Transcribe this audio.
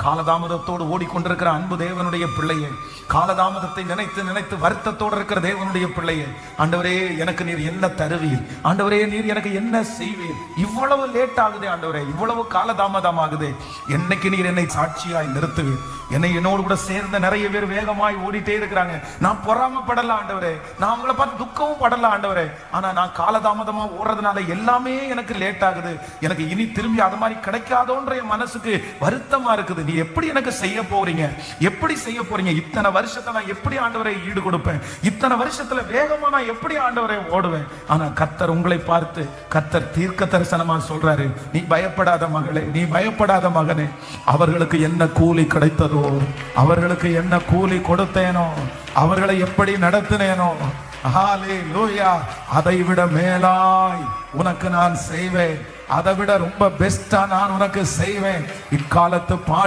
காலதாமதத்தோடு ஓடிக்கொண்டிருக்கிற அன்பு தேவனுடைய பிள்ளையே, காலதாமதத்தை நினைத்து நினைத்து வருத்தத்தோடு இருக்கிற தேவனுடைய பிள்ளையே, ஆண்டவரே எனக்கு நீர் என்ன தருவீர், ஆண்டவரே நீர் எனக்கு என்ன செய்வீர், இவ்வளவு லேட் ஆகுதே ஆண்டவரே, இவ்வளவு காலதாமதம் ஆகுதே, என்னைக்கு நீர் என்னை சாட்சியாய் நிறுத்துவீர். என்னோடு கூட சேர்ந்த நிறைய பேர் வேகமாய் ஓடிட்டே இருக்கிறாங்க. நான் பொறாமப்படல ஆண்டவரே, நான் அவங்கள பார்த்து துக்கமும் படல ஆண்டவரே, ஆனா நான் காலதாமதமா ஓடுறதுனால எல்லாமே எனக்கு லேட் ஆகுது, எனக்கு இனி திரும்பி அது மாதிரி கிடைக்காதோன்ற என் மனசுக்கு வருத்தமா இருக்குது. நீ எப்படி எனக்கு செய்ய போறீங்க, எப்படி செய்ய போறீங்க, இத்தனை வருஷத்தை நான் எப்படி ஆண்டவரை ஈடு கொடுப்பேன், இத்தனை வருஷத்துல வேகமா நான் எப்படி ஆண்டவரை ஓடுவேன். ஆனா கர்த்தர் உங்களை பார்த்து கர்த்தர் தீர்க்க தரிசனமா சொல்றாரு, நீ பயப்படாத மகளே, நீ பயப்படாத மகனே, அவர்களுக்கு என்ன கூலி கிடைத்ததோ, அவர்களுக்கு என்ன கூலி கொடுத்தேனோ, அவர்களை எப்படி நடத்தினேனோ, ஹல்லேலூயா, அதை விட மேலாய் உனக்கு நான் செய்வேன், அதை விட ரொம்ப பெஸ்டா நான் உனக்கு செய்வேன். இக்காலத்து பாடு